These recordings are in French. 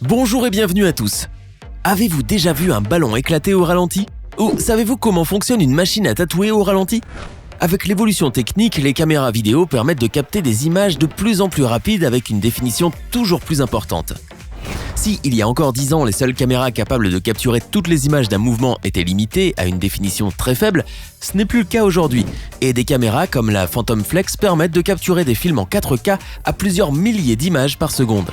Bonjour et bienvenue à tous. Avez-vous déjà vu un ballon éclater au ralenti? Ou savez-vous comment fonctionne une machine à tatouer au ralenti? Avec l'évolution technique, les caméras vidéo permettent de capter des images de plus en plus rapides avec une définition toujours plus importante. Si, il y a encore 10 ans, les seules caméras capables de capturer toutes les images d'un mouvement étaient limitées à une définition très faible, ce n'est plus le cas aujourd'hui, et des caméras comme la Phantom Flex permettent de capturer des films en 4K à plusieurs milliers d'images par seconde.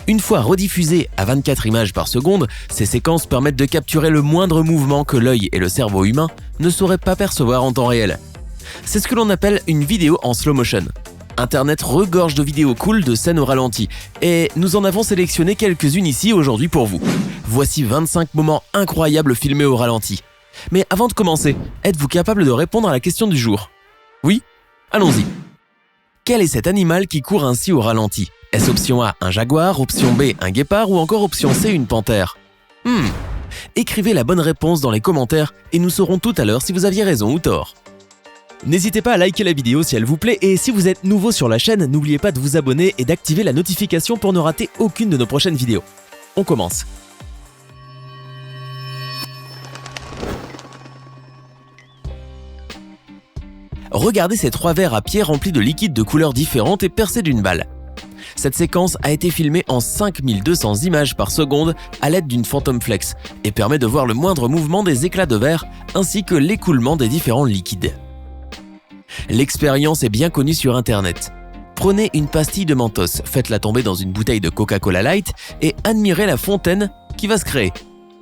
Une fois rediffusées à 24 images par seconde, ces séquences permettent de capturer le moindre mouvement que l'œil et le cerveau humain ne sauraient pas percevoir en temps réel. C'est ce que l'on appelle une vidéo en slow motion. Internet regorge de vidéos cool de scènes au ralenti, et nous en avons sélectionné quelques-unes ici aujourd'hui pour vous. Voici 25 moments incroyables filmés au ralenti. Mais avant de commencer, êtes-vous capable de répondre à la question du jour? Oui? Allons-y. Quel est cet animal qui court ainsi au ralenti? Est-ce option A, un jaguar, option B, un guépard ou encore option C, une panthère? Écrivez la bonne réponse dans les commentaires et nous saurons tout à l'heure si vous aviez raison ou tort. N'hésitez pas à liker la vidéo si elle vous plaît et si vous êtes nouveau sur la chaîne, n'oubliez pas de vous abonner et d'activer la notification pour ne rater aucune de nos prochaines vidéos. On commence. Regardez ces 3 verres à pied remplis de liquides de couleurs différentes et percés d'une balle. Cette séquence a été filmée en 5200 images par seconde à l'aide d'une Phantom Flex et permet de voir le moindre mouvement des éclats de verre ainsi que l'écoulement des différents liquides. L'expérience est bien connue sur Internet. Prenez une pastille de mentos, faites-la tomber dans une bouteille de Coca-Cola Light et admirez la fontaine qui va se créer.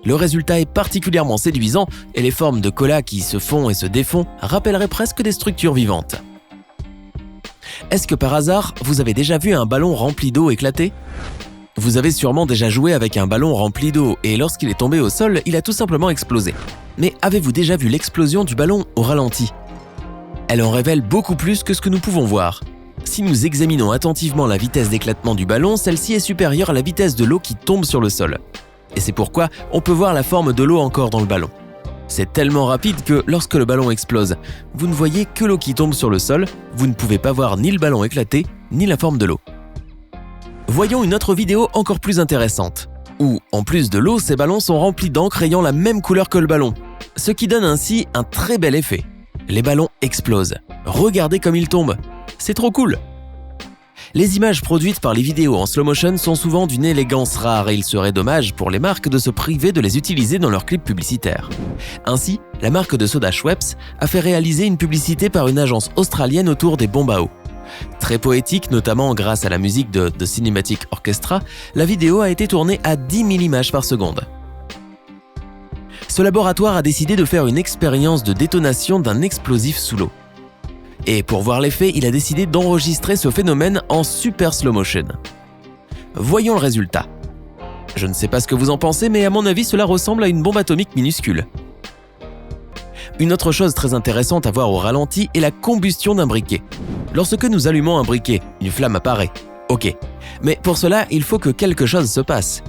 Le résultat est particulièrement séduisant et les formes de cola qui se font et se défont rappelleraient presque des structures vivantes. Est-ce que par hasard, vous avez déjà vu un ballon rempli d'eau éclater? Vous avez sûrement déjà joué avec un ballon rempli d'eau et lorsqu'il est tombé au sol, il a tout simplement explosé. Mais avez-vous déjà vu l'explosion du ballon au ralenti? Elle en révèle beaucoup plus que ce que nous pouvons voir. Si nous examinons attentivement la vitesse d'éclatement du ballon, celle-ci est supérieure à la vitesse de l'eau qui tombe sur le sol. Et c'est pourquoi on peut voir la forme de l'eau encore dans le ballon. C'est tellement rapide que lorsque le ballon explose, vous ne voyez que l'eau qui tombe sur le sol, vous ne pouvez pas voir ni le ballon éclater, ni la forme de l'eau. Voyons une autre vidéo encore plus intéressante, où, en plus de l'eau, ces ballons sont remplis d'encre ayant la même couleur que le ballon, ce qui donne ainsi un très bel effet. Les ballons explosent. Regardez comme ils tombent. C'est trop cool! Les images produites par les vidéos en slow motion sont souvent d'une élégance rare et il serait dommage pour les marques de se priver de les utiliser dans leurs clips publicitaires. Ainsi, la marque de soda Schweppes a fait réaliser une publicité par une agence australienne autour des bombes à eau. Très poétique, notamment grâce à la musique de The Cinematic Orchestra, la vidéo a été tournée à 10 000 images par seconde. Ce laboratoire a décidé de faire une expérience de détonation d'un explosif sous l'eau. Et pour voir l'effet, il a décidé d'enregistrer ce phénomène en super slow motion. Voyons le résultat. Je ne sais pas ce que vous en pensez, mais à mon avis, cela ressemble à une bombe atomique minuscule. Une autre chose très intéressante à voir au ralenti est la combustion d'un briquet. Lorsque nous allumons un briquet, une flamme apparaît. Ok. Mais pour cela, il faut que quelque chose se passe.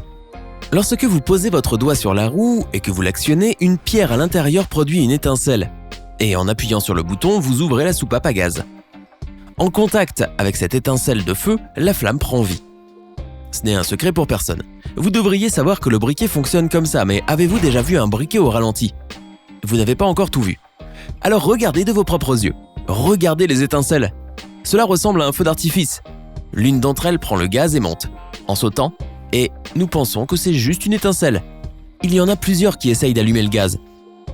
Lorsque vous posez votre doigt sur la roue et que vous l'actionnez, une pierre à l'intérieur produit une étincelle. Et en appuyant sur le bouton, vous ouvrez la soupape à gaz. En contact avec cette étincelle de feu, la flamme prend vie. Ce n'est un secret pour personne. Vous devriez savoir que le briquet fonctionne comme ça, mais avez-vous déjà vu un briquet au ralenti? Vous n'avez pas encore tout vu. Alors regardez de vos propres yeux. Regardez les étincelles. Cela ressemble à un feu d'artifice. L'une d'entre elles prend le gaz et monte, en sautant, et nous pensons que c'est juste une étincelle. Il y en a plusieurs qui essayent d'allumer le gaz.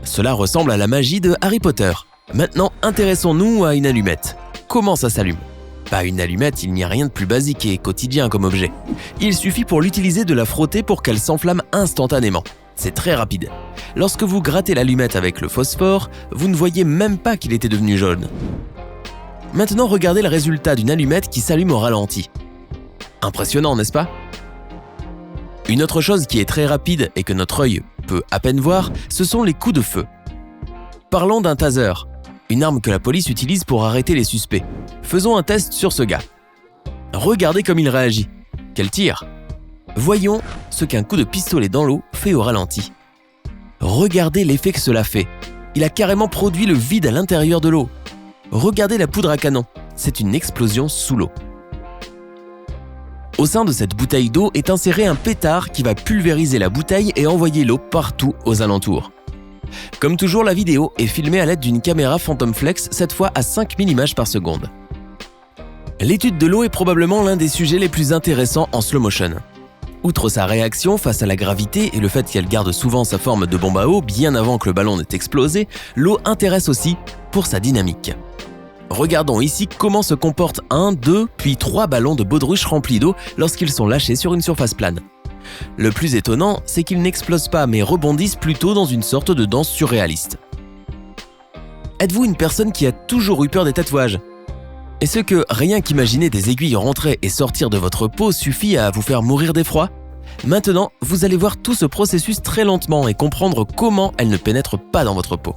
Cela ressemble à la magie de Harry Potter. Maintenant, intéressons-nous à une allumette. Comment ça s'allume? Une allumette, il n'y a rien de plus basique et quotidien comme objet. Il suffit pour l'utiliser de la frotter pour qu'elle s'enflamme instantanément. C'est très rapide. Lorsque vous grattez l'allumette avec le phosphore, vous ne voyez même pas qu'il était devenu jaune. Maintenant, regardez le résultat d'une allumette qui s'allume au ralenti. Impressionnant, n'est-ce pas? Une autre chose qui est très rapide et que notre œil peut à peine voir, ce sont les coups de feu. Parlons d'un taser, une arme que la police utilise pour arrêter les suspects. Faisons un test sur ce gars. Regardez comme il réagit. Quel tir! Voyons ce qu'un coup de pistolet dans l'eau fait au ralenti. Regardez l'effet que cela fait. Il a carrément produit le vide à l'intérieur de l'eau. Regardez la poudre à canon. C'est une explosion sous l'eau. Au sein de cette bouteille d'eau est inséré un pétard qui va pulvériser la bouteille et envoyer l'eau partout aux alentours. Comme toujours, la vidéo est filmée à l'aide d'une caméra Phantom Flex, cette fois à 5000 images par seconde. L'étude de l'eau est probablement l'un des sujets les plus intéressants en slow motion. Outre sa réaction face à la gravité et le fait qu'elle garde souvent sa forme de bombe à eau bien avant que le ballon n'ait explosé, l'eau intéresse aussi pour sa dynamique. Regardons ici comment se comportent 1, 2, puis 3 ballons de baudruche remplis d'eau lorsqu'ils sont lâchés sur une surface plane. Le plus étonnant, c'est qu'ils n'explosent pas mais rebondissent plutôt dans une sorte de danse surréaliste. Êtes-vous une personne qui a toujours eu peur des tatouages ? Est-ce que rien qu'imaginer des aiguilles rentrer et sortir de votre peau suffit à vous faire mourir d'effroi ? Maintenant, vous allez voir tout ce processus très lentement et comprendre comment elles ne pénètrent pas dans votre peau.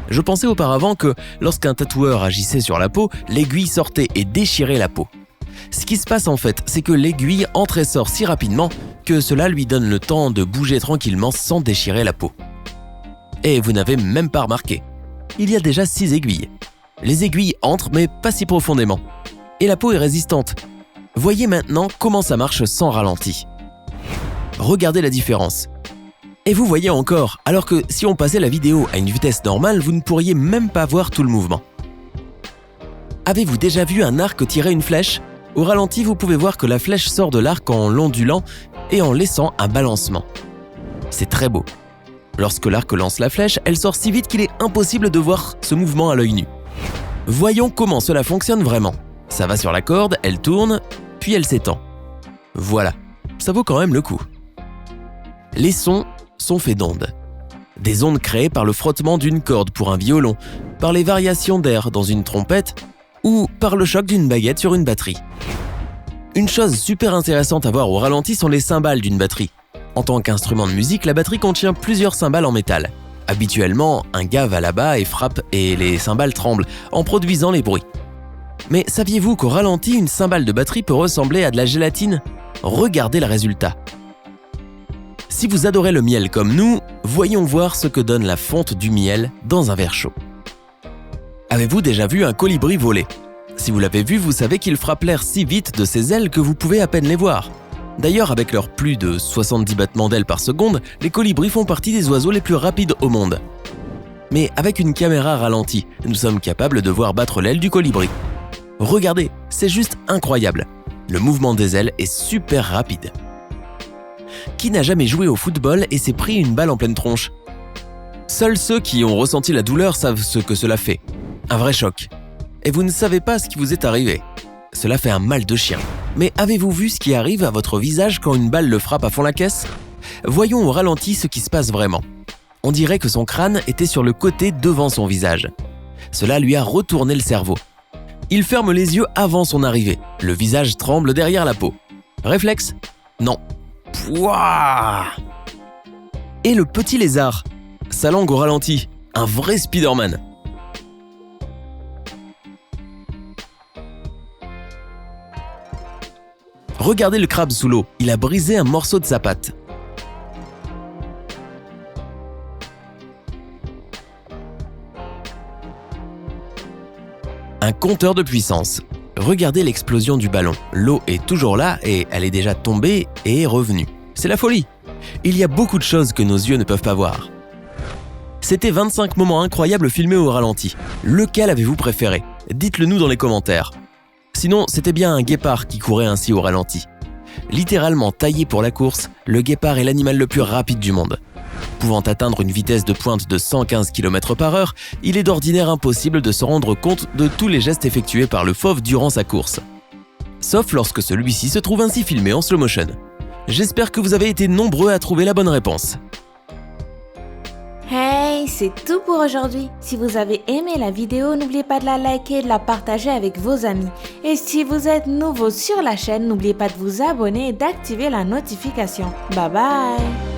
Je pensais auparavant que lorsqu'un tatoueur agissait sur la peau, l'aiguille sortait et déchirait la peau. Ce qui se passe en fait, c'est que l'aiguille entre et sort si rapidement que cela lui donne le temps de bouger tranquillement sans déchirer la peau. Et vous n'avez même pas remarqué. Il y a déjà 6 aiguilles. Les aiguilles entrent mais pas si profondément. Et la peau est résistante. Voyez maintenant comment ça marche sans ralenti. Regardez la différence. Et vous voyez encore, alors que si on passait la vidéo à une vitesse normale, vous ne pourriez même pas voir tout le mouvement. Avez-vous déjà vu un arc tirer une flèche ? Au ralenti, vous pouvez voir que la flèche sort de l'arc en l'ondulant et en laissant un balancement. C'est très beau. Lorsque l'arc lance la flèche, elle sort si vite qu'il est impossible de voir ce mouvement à l'œil nu. Voyons comment cela fonctionne vraiment. Ça va sur la corde, elle tourne, puis elle s'étend. Voilà, ça vaut quand même le coup. Les sons sont faits d'ondes. Des ondes créées par le frottement d'une corde pour un violon, par les variations d'air dans une trompette ou par le choc d'une baguette sur une batterie. Une chose super intéressante à voir au ralenti sont les cymbales d'une batterie. En tant qu'instrument de musique, la batterie contient plusieurs cymbales en métal. Habituellement, un gars va là-bas et frappe et les cymbales tremblent en produisant les bruits. Mais saviez-vous qu'au ralenti, une cymbale de batterie peut ressembler à de la gélatine ? Regardez le résultat. Si vous adorez le miel comme nous, voyons voir ce que donne la fonte du miel dans un verre chaud. Avez-vous déjà vu un colibri voler ? Si vous l'avez vu, vous savez qu'il frappe l'air si vite de ses ailes que vous pouvez à peine les voir. D'ailleurs, avec leurs plus de 70 battements d'ailes par seconde, les colibris font partie des oiseaux les plus rapides au monde. Mais avec une caméra ralentie, nous sommes capables de voir battre l'aile du colibri. Regardez, c'est juste incroyable. Le mouvement des ailes est super rapide. Qui n'a jamais joué au football et s'est pris une balle en pleine tronche ? Seuls ceux qui ont ressenti la douleur savent ce que cela fait. Un vrai choc. Et vous ne savez pas ce qui vous est arrivé. Cela fait un mal de chien. Mais avez-vous vu ce qui arrive à votre visage quand une balle le frappe à fond la caisse ? Voyons au ralenti ce qui se passe vraiment. On dirait que son crâne était sur le côté devant son visage. Cela lui a retourné le cerveau. Il ferme les yeux avant son arrivée. Le visage tremble derrière la peau. Réflexe ? Non. Pouah ! Et le petit lézard ? Sa langue au ralenti. Un vrai Spider-Man. Regardez le crabe sous l'eau, il a brisé un morceau de sa patte. Un compteur de puissance. Regardez l'explosion du ballon. L'eau est toujours là et elle est déjà tombée et est revenue. C'est la folie. Il y a beaucoup de choses que nos yeux ne peuvent pas voir. C'était 25 moments incroyables filmés au ralenti. Lequel avez-vous préféré ? Dites-le nous dans les commentaires. Sinon, c'était bien un guépard qui courait ainsi au ralenti. Littéralement taillé pour la course, le guépard est l'animal le plus rapide du monde. Pouvant atteindre une vitesse de pointe de 115 km/h, il est d'ordinaire impossible de se rendre compte de tous les gestes effectués par le fauve durant sa course. Sauf lorsque celui-ci se trouve ainsi filmé en slow motion. J'espère que vous avez été nombreux à trouver la bonne réponse. Hey, c'est tout pour aujourd'hui. Si vous avez aimé la vidéo, n'oubliez pas de la liker et de la partager avec vos amis. Et si vous êtes nouveau sur la chaîne, n'oubliez pas de vous abonner et d'activer la notification. Bye bye!